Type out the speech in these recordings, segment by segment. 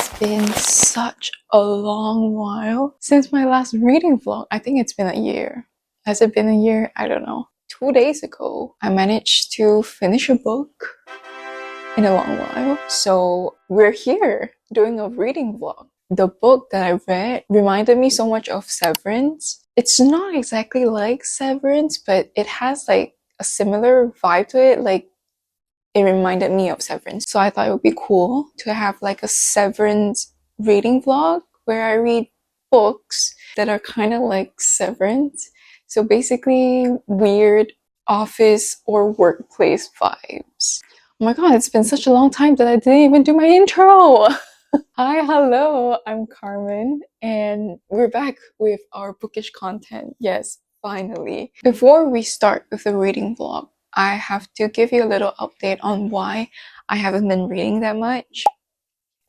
It's been such a long while since my last reading vlog. I think it's been a year. Has it been a year? I don't know. 2 days ago, I managed to finish a book in a long while. So we're here doing a reading vlog. The book that I read reminded me so much of Severance. It's not exactly like Severance, but it has like a similar vibe to it. Like it reminded me of Severance. So I thought it would be cool to have like a Severance reading vlog where I read books that are kind of like Severance. So basically weird office or workplace vibes. Oh my god, it's been such a long time that I didn't even do my intro. Hi, hello, I'm Carmen and we're back with our bookish content. Yes, finally. Before we start with the reading vlog, I have to give you a little update on why I haven't been reading that much.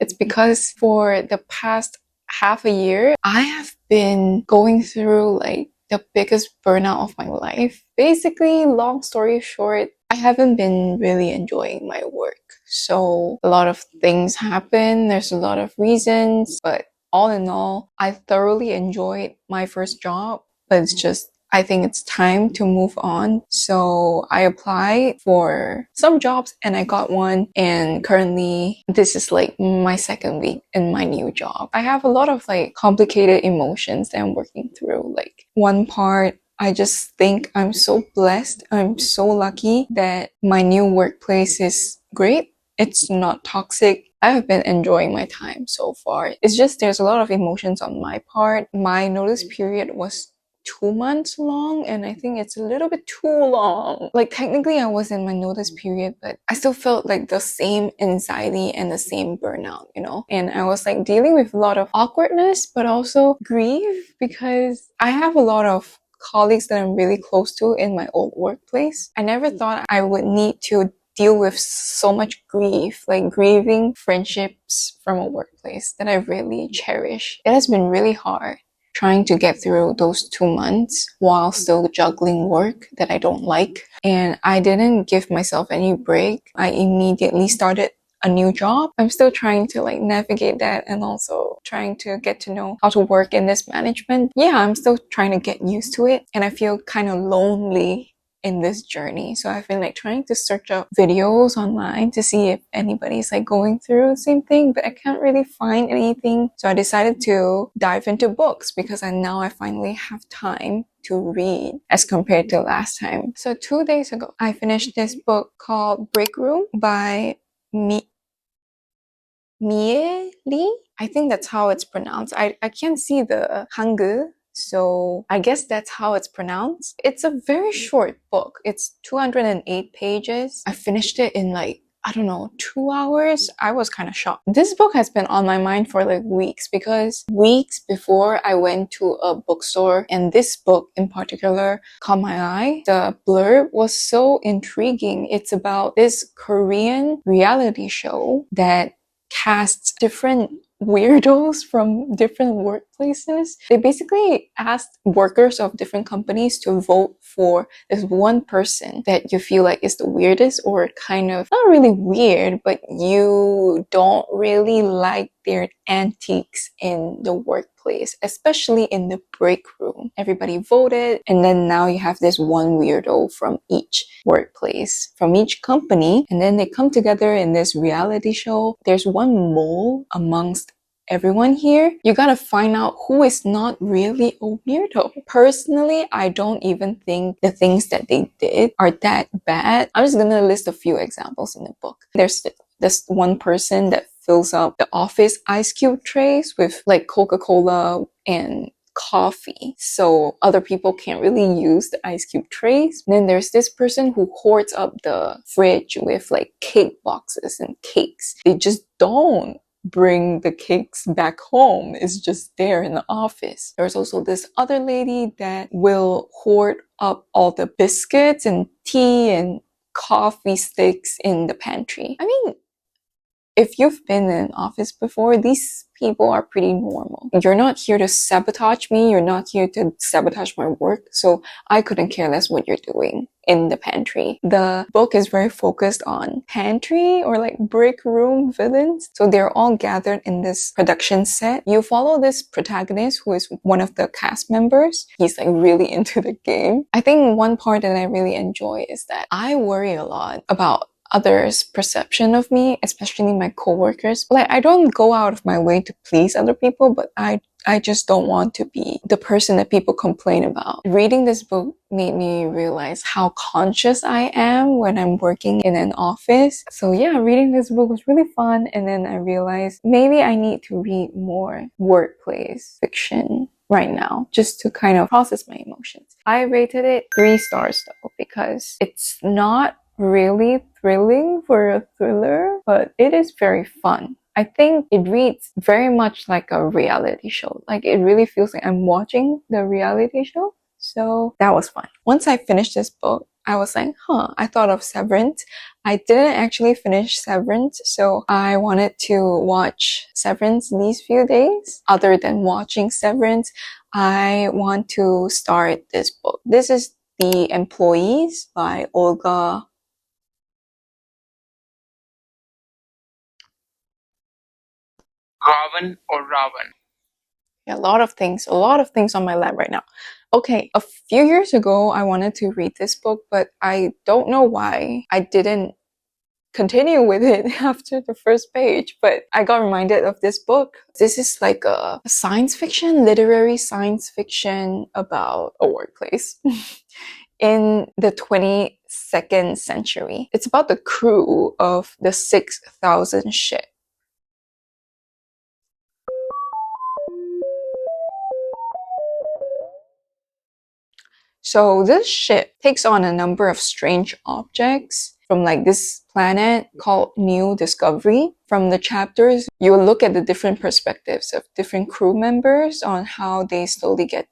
It's because for the past half a year, I have been going through like the biggest burnout of my life. Basically, long story short, I haven't been really enjoying my work. So a lot of things happen, there's a lot of reasons, but all in all, I thoroughly enjoyed my first job, but it's just I think it's time to move on. So I applied for some jobs and I got one. And currently this is like my second week in my new job. I have a lot of like complicated emotions that I'm working through. Like one part, I just think I'm so blessed. I'm so lucky that my new workplace is great. It's not toxic. I have been enjoying my time so far. It's just there's a lot of emotions on my part. My notice period was 2 months long, and I think it's a little bit too long. Like technically I was in my notice period, but I still felt like the same anxiety and the same burnout, you know? And I was like dealing with a lot of awkwardness, but also grief because I have a lot of colleagues that I'm really close to in my old workplace. I never thought I would need to deal with so much grief, like grieving friendships from a workplace that I really cherish. It has been really hard trying to get through those 2 months while still juggling work that I don't like. And I didn't give myself any break. I immediately started a new job. I'm still trying to like navigate that and also trying to get to know how to work in this management. Yeah, I'm still trying to get used to it. And I feel kind of lonely in this journey. So I've been like trying to search up videos online to see if anybody's like going through the same thing, but I can't really find anything. So I decided to dive into books because now I finally have time to read as compared to last time. So 2 days ago, I finished this book called Break Room by miye Lee. I think that's how it's pronounced. I can't see the Hangul, so I guess that's how it's pronounced. It's a very short book. It's 208 pages. I finished it in like, I don't know, 2 hours. I was kind of shocked. This book has been on my mind for like weeks because weeks before I went to a bookstore and this book in particular caught my eye. The blurb was so intriguing. It's about this Korean reality show that casts different weirdos from different workplaces. They basically asked workers of different companies to vote for this one person that you feel like is the weirdest or kind of not really weird, but you don't really like their antiques in the workplace, especially in the break room. Everybody voted, and then now you have this one weirdo from each workplace, from each company, and then they come together in this reality show. There's one mole amongst everyone here. You gotta find out who is not really a weirdo. Personally, I don't even think the things that they did are that bad. I'm just gonna list a few examples in the book. There's this one person that fills up the office ice cube trays with like Coca-Cola and coffee, so other people can't really use the ice cube trays. And then there's this person who hoards up the fridge with like cake boxes and cakes. They just don't bring the cakes back home. It's just there in the office. There's also this other lady that will hoard up all the biscuits and tea and coffee sticks in the pantry. I mean, if you've been in an office before, these people are pretty normal. You're not here to sabotage me. You're not here to sabotage my work. So I couldn't care less what you're doing in the pantry. The book is very focused on pantry or like break room villains. So they're all gathered in this production set. You follow this protagonist who is one of the cast members. He's like really into the game. I think one part that I really enjoy is that I worry a lot about others' perception of me, especially my coworkers. Like, I don't go out of my way to please other people, but I just don't want to be the person that people complain about. Reading this book made me realize how conscious I am when I'm working in an office. So yeah, reading this book was really fun. And then I realized maybe I need to read more workplace fiction right now just to kind of process my emotions. I rated it 3 stars though, because it's not really thrilling for a thriller, but it is very fun. I think it reads very much like a reality show. Like, it really feels like I'm watching the reality show. So that was fun. Once I finished this book, I was like, I thought of Severance. I didn't actually finish Severance, so I wanted to watch Severance these few days. Other than watching Severance, I want to start this book. This is The Employees by Olga. Ravn or Ravn? Yeah, a lot of things on my lap right now. Okay, a few years ago, I wanted to read this book, but I don't know why I didn't continue with it after the first page, but I got reminded of this book. This is like a science fiction, literary science fiction about a workplace in the 22nd century. It's about the crew of the 6,000 ship. So this ship takes on a number of strange objects from like this planet called New Discovery. From the chapters, you will look at the different perspectives of different crew members on how they slowly get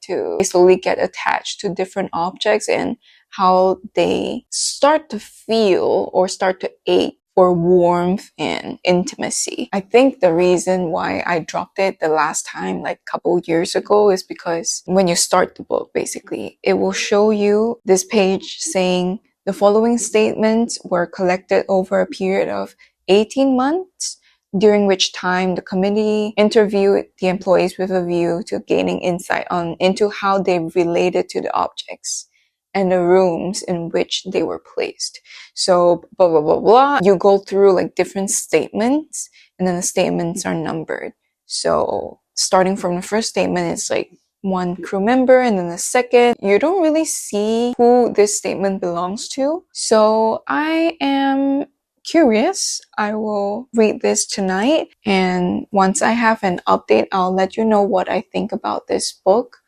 attached to different objects and how they start to feel or start to ache for warmth and intimacy. I think the reason why I dropped it the last time, like a couple years ago, is because when you start the book, basically, it will show you this page saying the following statements were collected over a period of 18 months, during which time the committee interviewed the employees with a view to gaining insight into how they related to the objects and the rooms in which they were placed. So blah blah blah blah. You go through like different statements, and then the statements are numbered. So starting from the first statement, it's like one crew member, and then the second, you don't really see who this statement belongs to. So I am curious. I will read this tonight, and once I have an update, I'll let you know what I think about this book.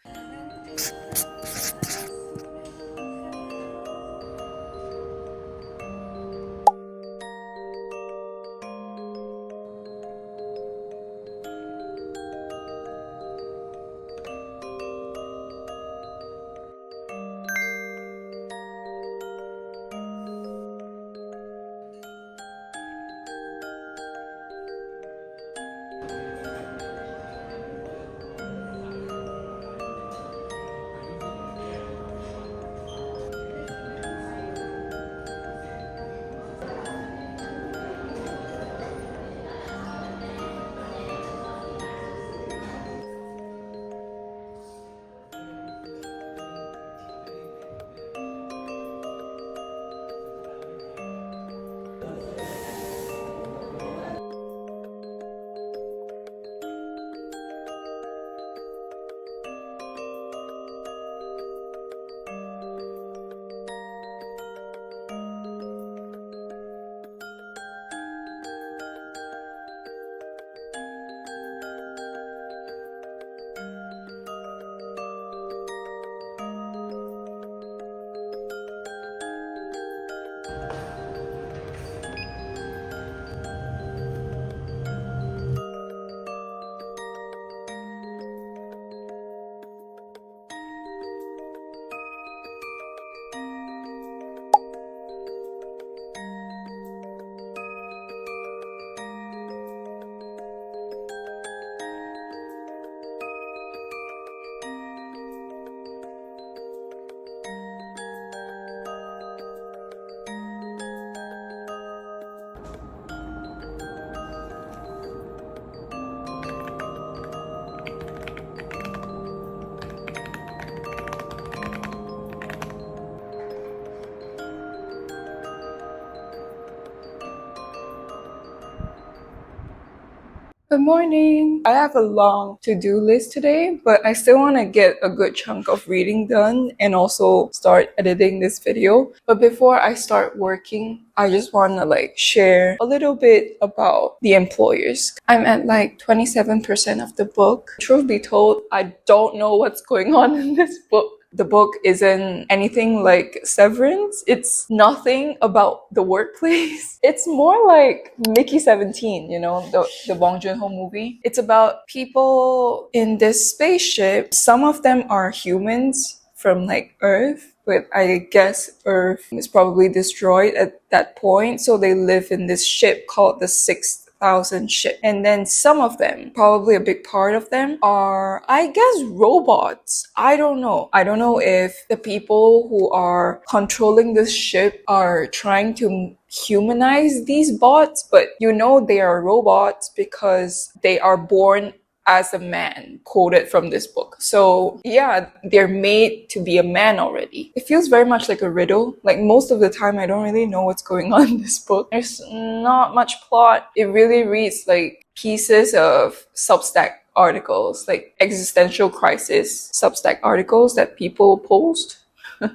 Good morning. I have a long to-do list today, but I still want to get a good chunk of reading done and also start editing this video. But before I start working, I just want to share a little bit about the employers. I'm at 27% of the book. Truth be told, I don't know what's going on in this book. The book isn't anything like Severance. It's nothing about the workplace. It's more like Mickey 17, the Bong Joon-ho movie. It's about people in this spaceship. Some of them are humans from Earth, but I guess Earth is probably destroyed at that point. So they live in this ship called the 6,000 ship. And then some of them, probably a big part of them, are, I guess, robots. I don't know. I don't know if the people who are controlling this ship are trying to humanize these bots, but they are robots because they are born as a man, quoted from this book. So yeah, they're made to be a man already. It feels very much like a riddle. Most of the time, I don't really know what's going on in this book. There's not much plot. It really reads like pieces of Substack articles, like existential crisis Substack articles that people post.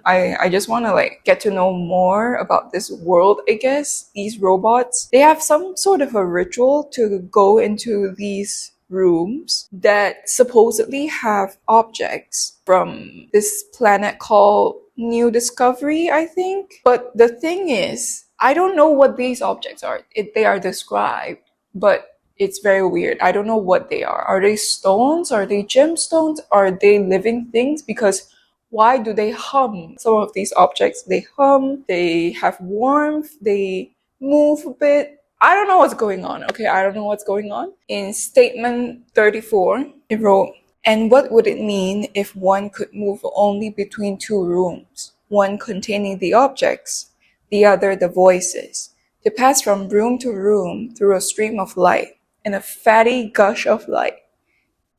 I just want to get to know more about this world, I guess. These robots, they have some sort of a ritual to go into these rooms that supposedly have objects from this planet called New Discovery, I think. But the thing is, I don't know what these objects are. They are described, but it's very weird. I don't know what they are. Are they stones? Are they gemstones? Are they living things? Because why do they hum? Some of these objects, they hum, they have warmth, they move a bit. I don't know what's going on, okay? I don't know what's going on. In statement 34, it wrote, "And what would it mean if one could move only between two rooms, one containing the objects, the other the voices, to pass from room to room through a stream of light and a fatty gush of light,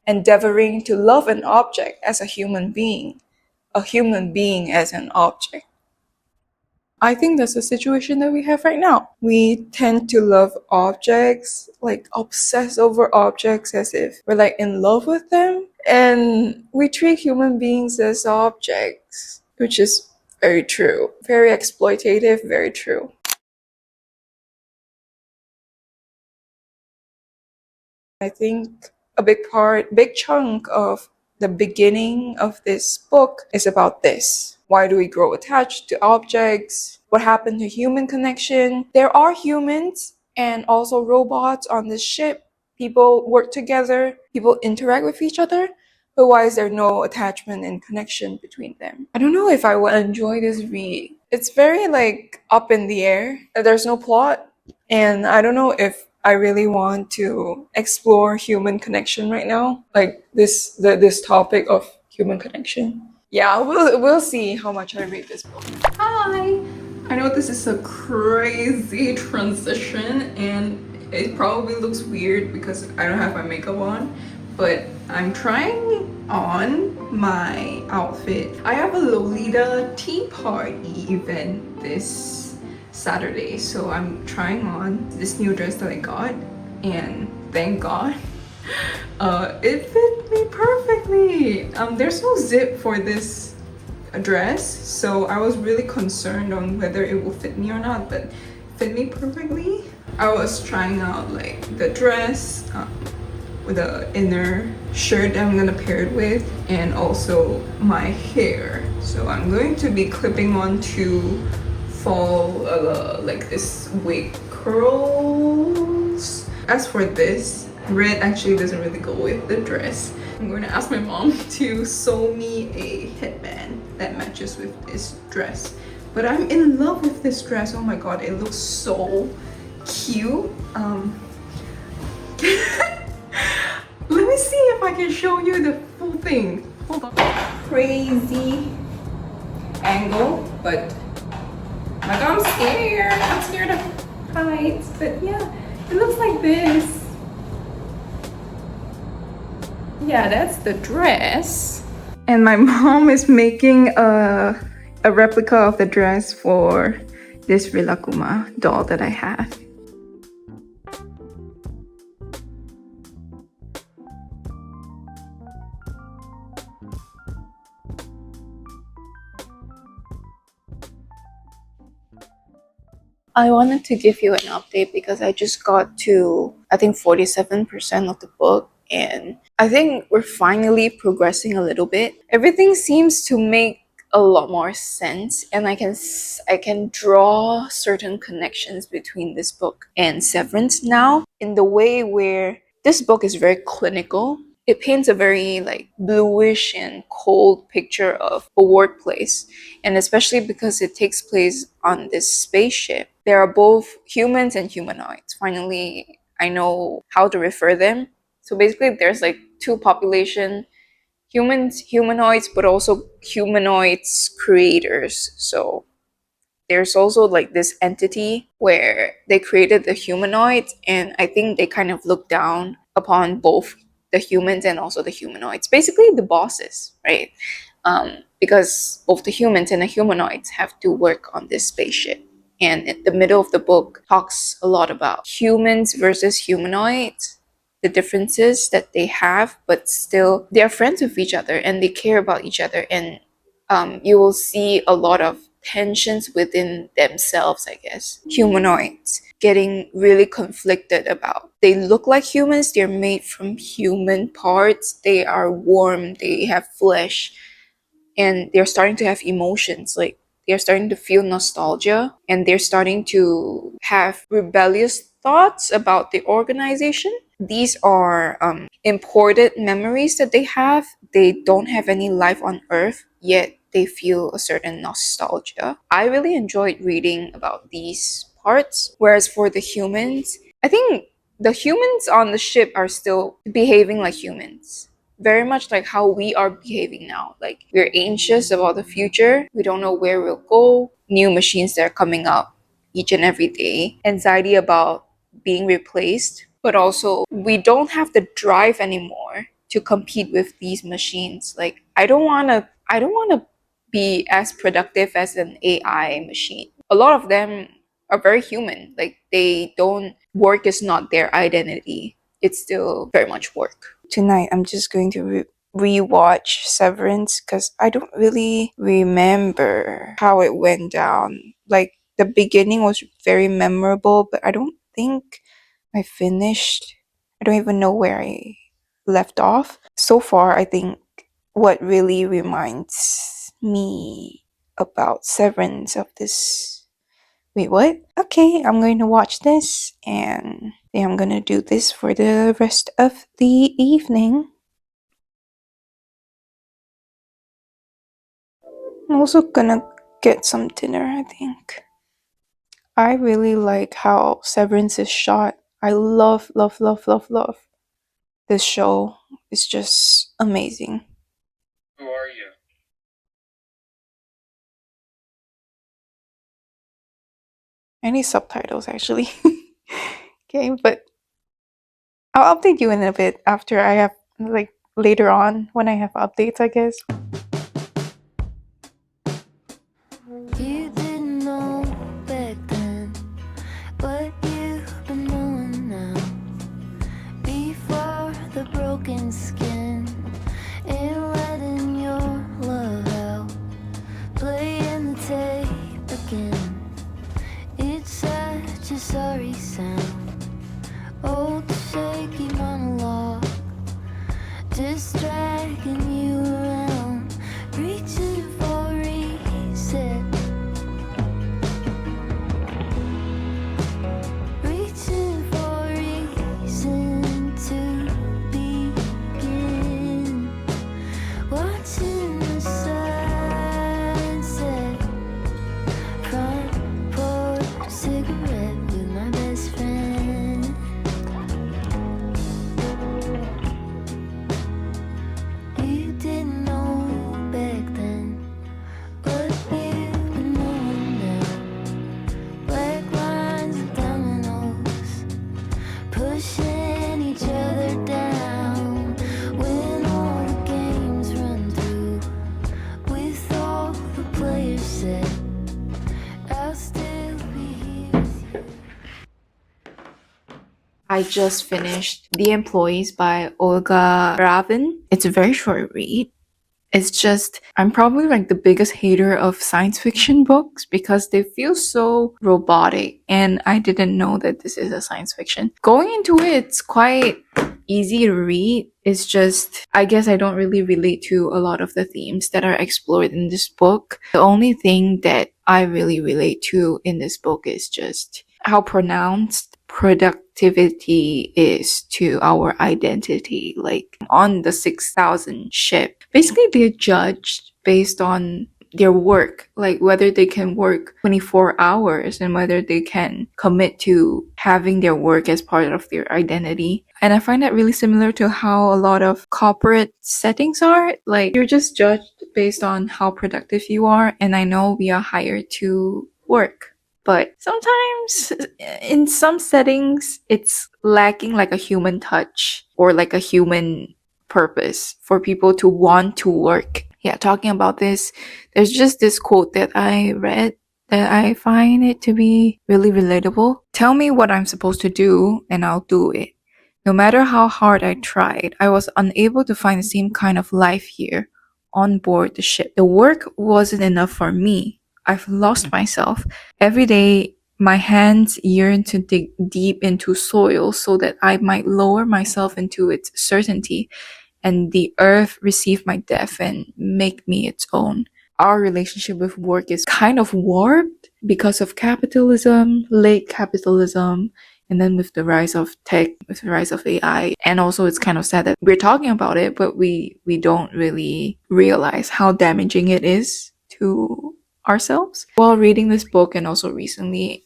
endeavoring to love an object as a human being as an object." I think that's the situation that we have right now. We tend to love objects, obsess over objects as if we're in love with them. And we treat human beings as objects, which is very true. Very exploitative, very true. I think a big chunk of the beginning of this book is about this. Why do we grow attached to objects? What happened to human connection? There are humans and also robots on this ship. People work together, people interact with each other, but why is there no attachment and connection between them? I don't know if I will enjoy this read. It's very up in the air. There's no plot, and I don't know if I really want to explore human connection right now, this topic of human connection. Yeah, we'll see how much I read this book. Hi! I know this is a crazy transition and it probably looks weird because I don't have my makeup on, but I'm trying on my outfit. I have a Lolita tea party event this Saturday, so I'm trying on this new dress that I got, and thank God it fit me perfectly. There's no zip for this dress, so I was really concerned on whether it will fit me or not, but it fit me perfectly. I was trying out the dress with the inner shirt that I'm gonna pair it with, and also my hair. So I'm going to be clipping on two fall this wig curls. As for this, red actually doesn't really go with the dress. I'm going to ask my mom to sew me a headband that matches with this dress. But I'm in love with this dress. Oh my god, it looks so cute. Let me see if I can show you the full thing. Hold on. Crazy angle, but I'm scared. I'm scared of heights. But yeah, it looks like this. Yeah, that's the dress. And my mom is making a replica of the dress for this Rilakuma doll that I have. I wanted to give you an update because I just got to, I think, 47% of the book, and I think we're finally progressing a little bit. Everything seems to make a lot more sense, and I can draw certain connections between this book and Severance now, in the way where this book is very clinical. It paints a very like bluish and cold picture of a workplace, and especially because it takes place on this spaceship. There are both humans and humanoids. Finally, I know how to refer them. So basically, there's like two population: humans, humanoids, but also humanoids creators. So there's also like this entity where they created the humanoids, and I think they kind of look down upon both the humans and also the humanoids, basically the bosses, right? Because both the humans and the humanoids have to work on this spaceship. And in the middle of the book talks a lot about humans versus humanoids, the differences that they have, but still they're friends with each other and they care about each other. And you will see a lot of tensions within themselves, I guess. Humanoids getting really conflicted about. They look like humans, they're made from human parts, they are warm, they have flesh, and they're starting to have emotions. Like they're starting to feel nostalgia, and they're starting to have rebellious thoughts about the organization. These are imported memories that they have. They don't have any life on Earth, yet they feel a certain nostalgia. I really enjoyed reading about these parts. Whereas for the humans, I think the humans on the ship are still behaving like humans, very much like how we are behaving now. Like we're anxious about the future. We don't know where we'll go. New machines that are coming up each and every day. Anxiety about being replaced. But also we don't have the drive anymore to compete with these machines. Like I don't wanna be as productive as an AI machine. A lot of them are very human. Like they don't, work is not their identity. It's still very much work. Tonight I'm just going to rewatch Severance because I don't really remember how it went down. Like the beginning was very memorable, but I don't think I finished. I don't even know where I left off. So far, I think what really reminds me about Severance of this. Wait, what? Okay, I'm going to watch this and I'm gonna do this for the rest of the evening. I'm also gonna get some dinner, I think. I really like how Severance is shot. I love, love, love, love, love this show. It's just amazing. Who are you? I need subtitles actually. Okay, but I'll update you in a bit after I have, like, later on when I have updates, I guess. You didn't know back then what you've been knowing now. Before the broken skin and letting your love out, playing the tape again. It's such a sorry sound. Old shaky monologue, just dragging you around, reaching for reset, reaching for reason to begin, watching the sunset, front porch cigarette with my best friend. You didn't know back then what you've been knowing now. Black lines and dominoes, pushing each other down. When all the games run through, with all the players set, I'll still be here with you. I just finished The Employees by Olga Ravn. It's a very short read, It's just, I'm probably like the biggest hater of science fiction books because they feel so robotic, and I didn't know that this is a science fiction. Going into it, it's quite easy to read. It's just, I guess I don't really relate to a lot of the themes that are explored in this book. The only thing that I really relate to in this book is just how pronounced productivity is to our identity. Like on the 6,000 ship, basically they're judged based on their work, like whether they can work 24 hours and whether they can commit to having their work as part of their identity. And I find that really similar to how a lot of corporate settings are. Like you're just judged based on how productive you are. And I know we are hired to work, but sometimes in some settings, it's lacking like a human touch or like a human purpose for people to want to work. Yeah, talking about this, there's just this quote that I read that I find it to be really relatable. Tell me what I'm supposed to do and I'll do it. No matter how hard I tried, I was unable to find the same kind of life here on board the ship. The work wasn't enough for me. I've lost myself. Every day, my hands yearn to dig deep into soil so that I might lower myself into its certainty, and the earth receive my death and make me its own. Our relationship with work is kind of warped because of capitalism, late capitalism, and then with the rise of tech, with the rise of AI. And also it's kind of sad that we're talking about it, but we don't really realize how damaging it is to ourselves. While reading this book and also recently,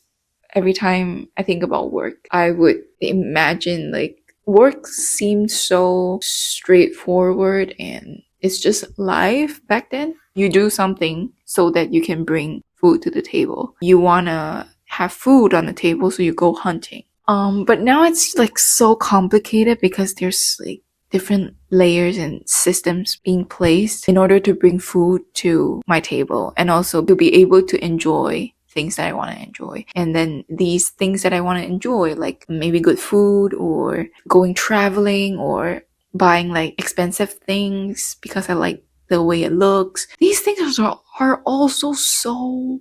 every time I think about work, I would imagine like work seemed so straightforward and it's just life back then. You do something so that you can bring food to the table. You wanna have food on the table, so you go hunting. But now it's like so complicated because there's like different layers and systems being placed in order to bring food to my table and also to be able to enjoy things that I want to enjoy. And then these things that I want to enjoy, like maybe good food or going traveling or buying like expensive things because I like the way it looks. These things are also so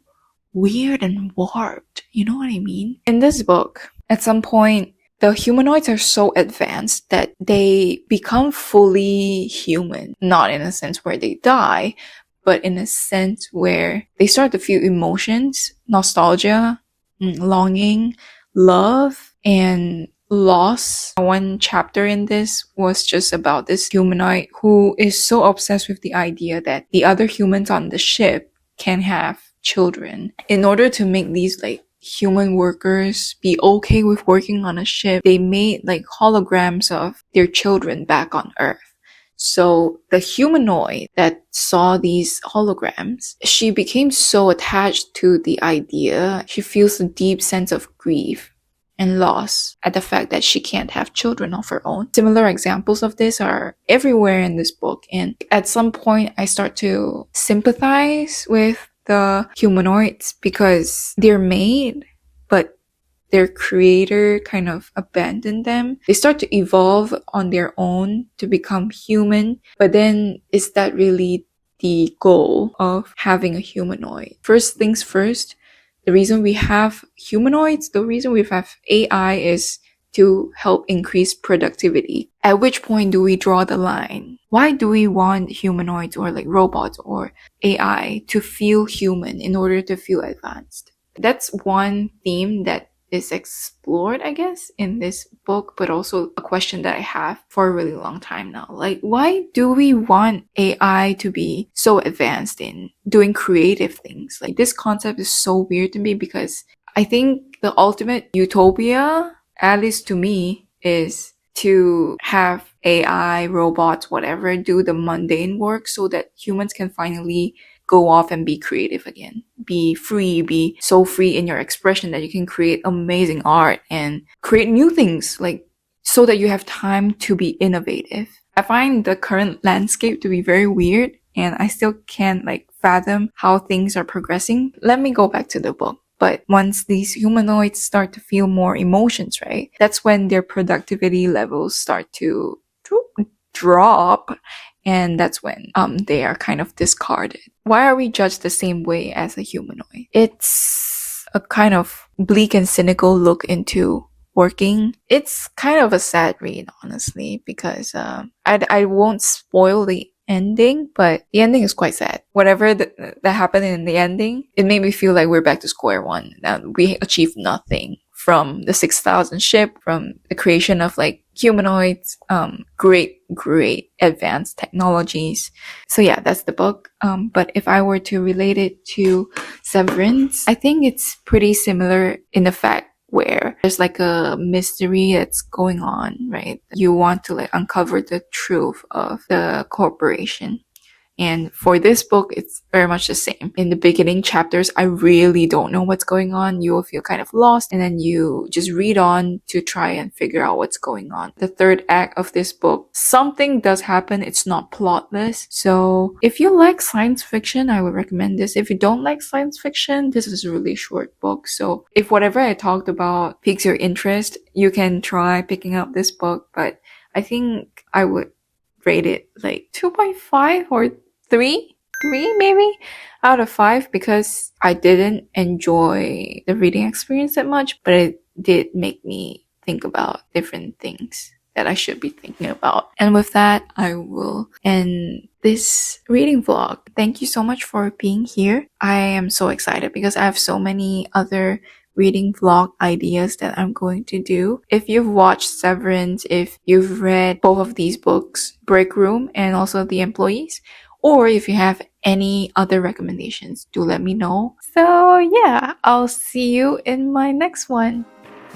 weird and warped. You know what I mean? In this book, at some point, the humanoids are so advanced that they become fully human. Not in a sense where they die, but in a sense where they start to feel emotions, nostalgia, longing, love, and loss. One chapter in this was just about this humanoid who is so obsessed with the idea that the other humans on the ship can have children. In order to make these like human workers be okay with working on a ship, they made like holograms of their children back on Earth. So the humanoid that saw these holograms, she became so attached to the idea. She feels a deep sense of grief and loss at the fact that she can't have children of her own. Similar examples of this are everywhere in this book. And at some point, I start to sympathize with the humanoids because they're made, but their creator kind of abandoned them. They start to evolve on their own to become human. But then is that really the goal of having a humanoid? First things first, the reason we have humanoids, the reason we have AI is to help increase productivity. At which point do we draw the line? Why do we want humanoids or like robots or AI to feel human in order to feel advanced? That's one theme that is explored, I guess, in this book, but also a question that I have for a really long time now. Like, why do we want AI to be so advanced in doing creative things? Like, this concept is so weird to me because I think the ultimate utopia, at least to me, is to have AI, robots, whatever, do the mundane work so that humans can finally go off and be creative again. Be free, be so free in your expression that you can create amazing art and create new things, like so that you have time to be innovative. I find the current landscape to be very weird and I still can't like fathom how things are progressing. Let me go back to the book. But once these humanoids start to feel more emotions, right? That's when their productivity levels start to drop and that's when they are kind of discarded. Why are we judged the same way as a humanoid? It's a kind of bleak and cynical look into working. It's kind of a sad read, honestly, because I won't spoil the ending, but the ending is quite sad. Whatever that happened in the ending, it made me feel like we're back to square one. We achieved nothing from the 6,000 ship, from the creation of like humanoids, great advanced technologies. So yeah, that's the book. But if I were to relate it to Severance, I think it's pretty similar in the fact where there's like a mystery that's going on, right? You want to like uncover the truth of the corporation. And for this book, it's very much the same. In the beginning chapters, I really don't know what's going on. You will feel kind of lost, and then you just read on to try and figure out what's going on. The third act of this book, something does happen. It's not plotless. So if you like science fiction, I would recommend this. If you don't like science fiction, this is a really short book. So if whatever I talked about piques your interest, you can try picking up this book. But I think I would rate it like 2.5 or 3 maybe out of 5, because I didn't enjoy the reading experience that much, but it did make me think about different things that I should be thinking about. And with that, I will end this reading vlog. Thank you so much for being here. I am so excited because I have so many other reading vlog ideas that I'm going to do. If you've watched Severance, if you've read both of these books, Break Room and also The Employees, or if you have any other recommendations, do let me know. So yeah, I'll see you in my next one.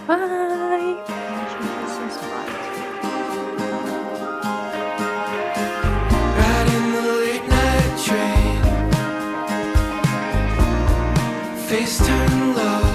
Bye! Riding the late night train, face turned low.